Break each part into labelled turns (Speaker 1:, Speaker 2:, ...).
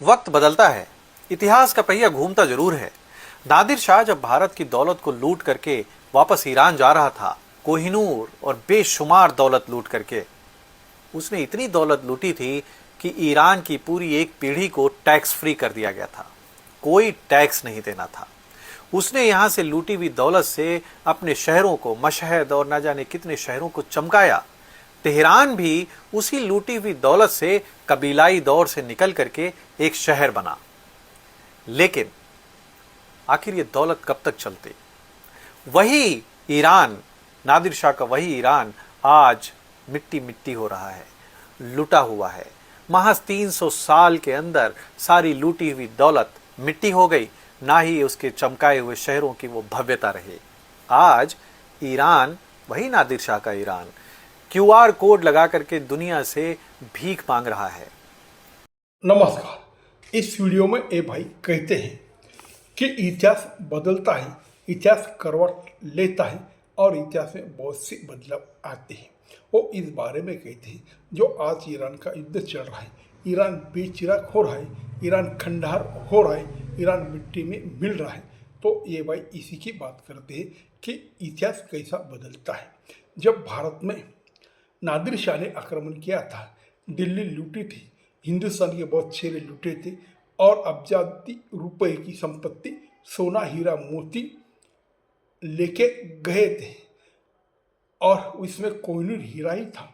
Speaker 1: वक्त बदलता है, इतिहास का पहिया घूमता जरूर है। नादिर शाह जब भारत की दौलत को लूट करके वापस ईरान जा रहा था, कोहिनूर और बेशुमार दौलत लूट करके, उसने इतनी दौलत लूटी थी कि ईरान की पूरी एक पीढ़ी को टैक्स फ्री कर दिया गया था। कोई टैक्स नहीं देना था। उसने यहां से लूटी हुई दौलत से अपने शहरों को, मशहद और न जाने कितने शहरों को चमकाया। तेहरान भी उसी लूटी हुई दौलत से कबीलाई दौर से निकल करके एक शहर बना। लेकिन आखिर ये दौलत कब तक चलती? वही ईरान, नादिर शाह का वही ईरान आज मिट्टी मिट्टी हो रहा है, लुटा हुआ है। महज 300 साल के अंदर सारी लूटी हुई दौलत मिट्टी हो गई, ना ही उसके चमकाए हुए शहरों की वो भव्यता रही। आज ईरान, वही नादिर शाह का ईरान, क्यूआर कोड लगा करके दुनिया से भीख मांग रहा है।
Speaker 2: नमस्कार। इस वीडियो में ए भाई कहते हैं कि इतिहास बदलता है, इतिहास करवट लेता है और इतिहास में बहुत से बदलाव आते हैं। वो इस बारे में कहते हैं जो आज ईरान का युद्ध चल रहा है, ईरान बेचिराग हो रहा है, ईरान खंडहर हो रहा है, ईरान मिट्टी में मिल रहा है। तो ये भाई इसी की बात करते हैं कि इतिहास कैसा बदलता है। जब भारत में नादिर शाह ने आक्रमण किया था, दिल्ली लूटी थी, हिंदुस्तान के बहुत शहर लूटे थे और अब्जादी रुपए की संपत्ति, सोना हीरा मोती लेके गए थे और उसमें कोहिनूर हीरा ही था।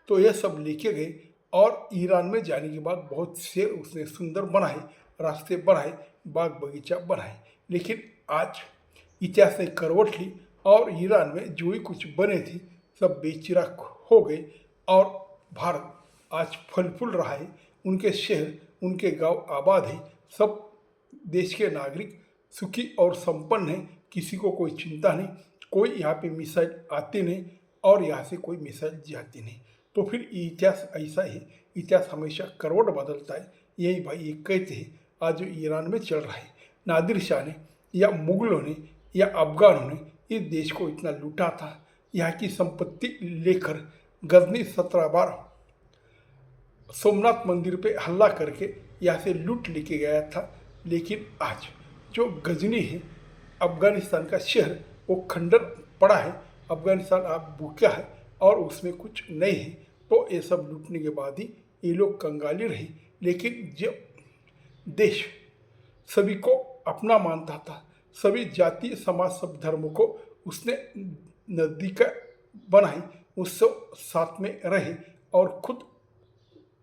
Speaker 2: तो यह सब लेके गए और ईरान में जाने के बाद बहुत शहर उसने सुंदर बनाए, रास्ते बनाए, बाग बगीचा बनाए। लेकिन आज इतिहास ने करवट ली और ईरान में जो ही कुछ बने थे सब बेचिराग हो गए और भारत आज फल फूल रहा है। उनके शहर, उनके गांव आबाद है, सब देश के नागरिक सुखी और संपन्न हैं, किसी को कोई चिंता नहीं, कोई यहाँ पे मिसाइल आती नहीं और यहाँ से कोई मिसाइल जाती नहीं। तो फिर इतिहास ऐसा है, इतिहास हमेशा करवट बदलता है। यही भाई ये कहते हैं आज जो ईरान में चल रहा है, नादिर शाह ने या मुगलों ने या अफगानों ने इस देश को इतना लूटा था, यहाँ की संपत्ति लेकर गजनी 17 बार सोमनाथ मंदिर पे हमला करके यहाँ से लूट लेके गया था। लेकिन आज जो गजनी है, अफगानिस्तान का शहर, वो खंडर पड़ा है। अफगानिस्तान आप भूखा है और उसमें कुछ नहीं है। तो ये सब लूटने के बाद ही ये लोग कंगाली रहे। लेकिन जब देश सभी को अपना मानता था, सभी जाति समाज सब धर्म को उसने नज़दीक बनाई, उससे साथ में रहे और खुद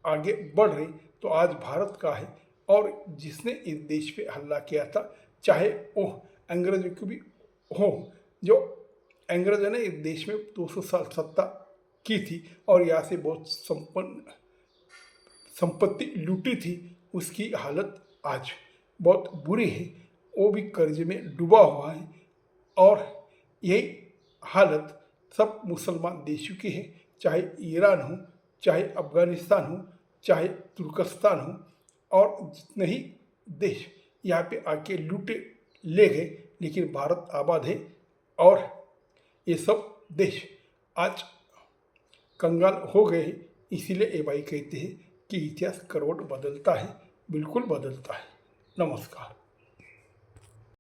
Speaker 2: आगे बढ़ रही, तो आज भारत का है। और जिसने इस देश पे हमला किया था, चाहे वो अंग्रेजों की भी हो, जो अंग्रेजों ने इस देश में 200 साल सत्ता की थी और यहाँ से बहुत संपत्ति लूटी थी, उसकी हालत आज बहुत बुरी है। वो भी कर्ज में डूबा हुआ है और यही हालत सब मुसलमान देशों की है, चाहे ईरान हो, चाहे अफगानिस्तान हो, चाहे तुर्कस्तान हो, और जितने ही देश यहाँ पे आके लूटे ले गए। लेकिन भारत आबाद है और ये सब देश आज कंगाल हो गए हैं। इसीलिए ये भाई कहते हैं कि इतिहास करवट बदलता है, बिल्कुल बदलता है। नमस्कार।